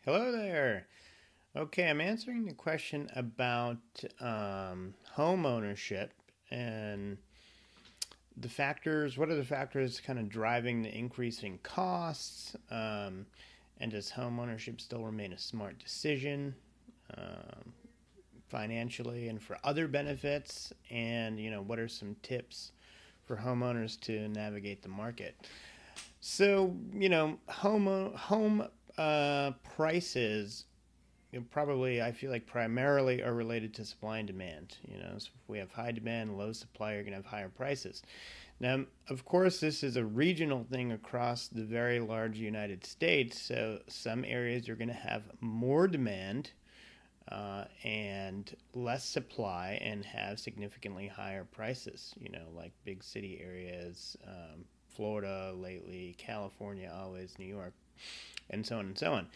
Hello there. Okay, I'm answering the question about home ownership and the factors. What are the factors kind of driving the increasing costs? And does home ownership still remain a smart decision um, financially and for other benefits? And, what are some tips for homeowners to navigate the market? So, home prices probably I feel like primarily are related to supply and demand. So if we have high demand, low supply, you're going to have higher prices. Now, of course, this is a regional thing across the very large United States. So some areas are going to have more demand and less supply and have significantly higher prices. Like big city areas, Florida lately, California always, New York, and so on and so on.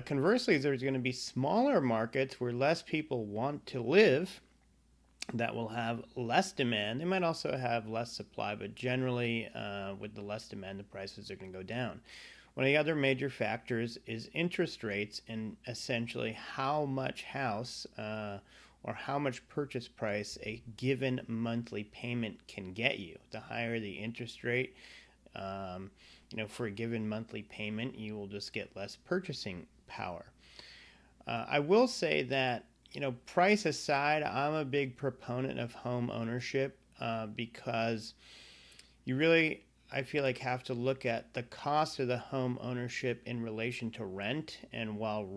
Conversely, there's going to be smaller markets where less people want to live that will have less demand. They might also have less supply, but generally, with the less demand, the prices are going to go down. One of the other major factors is interest rates and essentially how much house or how much purchase price a given monthly payment can get you. The higher the interest rate, for a given monthly payment, you will just get less purchasing power. I will say that, price aside, I'm a big proponent of home ownership because you really, I feel like, have to look at the cost of the home ownership in relation to rent. And while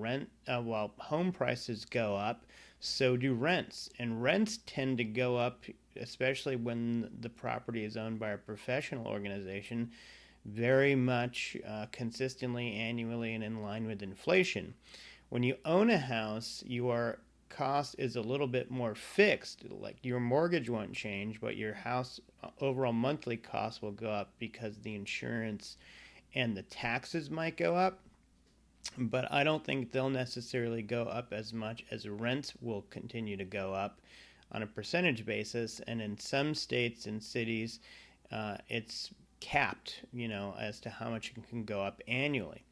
home prices go up, so do rents. And rents tend to go up, especially when the property is owned by a professional organization, very much consistently, annually, and in line with inflation. When you own a house, your cost is a little bit more fixed. Like your mortgage won't change, but your house overall monthly cost will go up because the insurance and the taxes might go up. But I don't think they'll necessarily go up as much as rents will continue to go up on a percentage basis. And in some states and cities, it's capped, as to how much it can go up annually.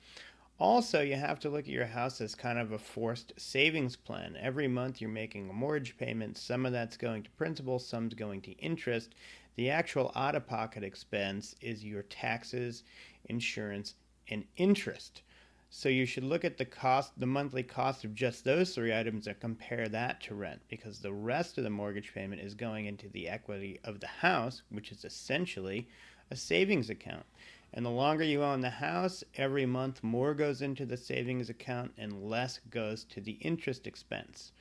Also, you have to look at your house as kind of a forced savings plan. Every month you're making a mortgage payment. Some of that's going to principal, some's going to interest. The actual out of pocket expense is your taxes, insurance, and interest. So you should look at the monthly cost of just those three items and compare that to rent, because the rest of the mortgage payment is going into the equity of the house, which is essentially a savings account. And the longer you own the house, every month more goes into the savings account and less goes to the interest expense.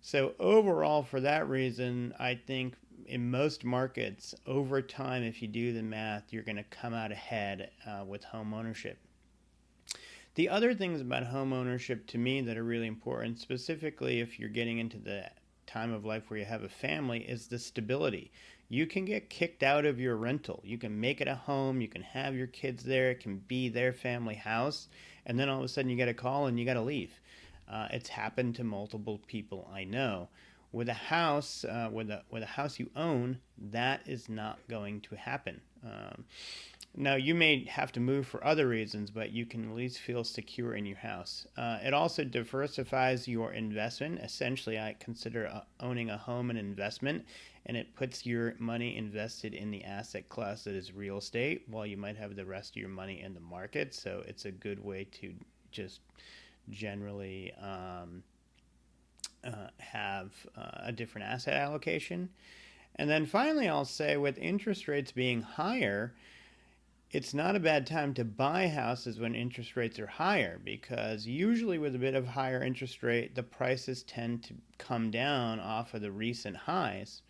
So overall, for that reason, I think in most markets, over time, if you do the math, you're going to come out ahead with home ownership. The other things about home ownership to me that are really important, specifically if you're getting into the time of life where you have a family, is the stability. You can get kicked out of your rental. You can make it a home. You can have your kids there. It can be their family house. And then all of a sudden you get a call and you got to leave. It's happened to multiple people I know. With a house, with a house you own, that is not going to happen. Now, you may have to move for other reasons, but you can at least feel secure in your house. It also diversifies your investment. Essentially, I consider owning a home an investment, and it puts your money invested in the asset class that is real estate, while you might have the rest of your money in the market. So it's a good way to just generally have a different asset allocation. And then finally, I'll say with interest rates being higher, it's not a bad time to buy houses when interest rates are higher, because usually with a bit of higher interest rate, the prices tend to come down off of the recent highs.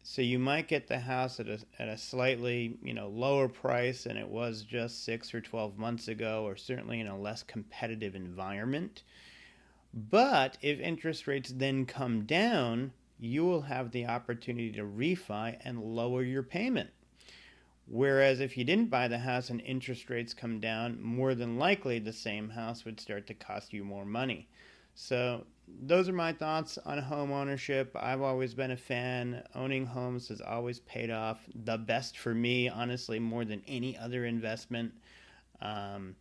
So you might get the house at a slightly lower price than it was just 6 or 12 months ago, or certainly in a less competitive environment. But if interest rates then come down, you will have the opportunity to refi and lower your payment. Whereas if you didn't buy the house and interest rates come down, more than likely the same house would start to cost you more money. So those are my thoughts on home ownership. I've always been a fan. Owning homes has always paid off the best for me, honestly, more than any other investment. Um,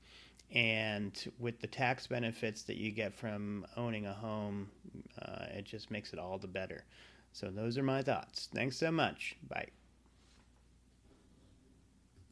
And with the tax benefits that you get from owning a home, it just makes it all the better. So those are my thoughts. Thanks so much. Bye.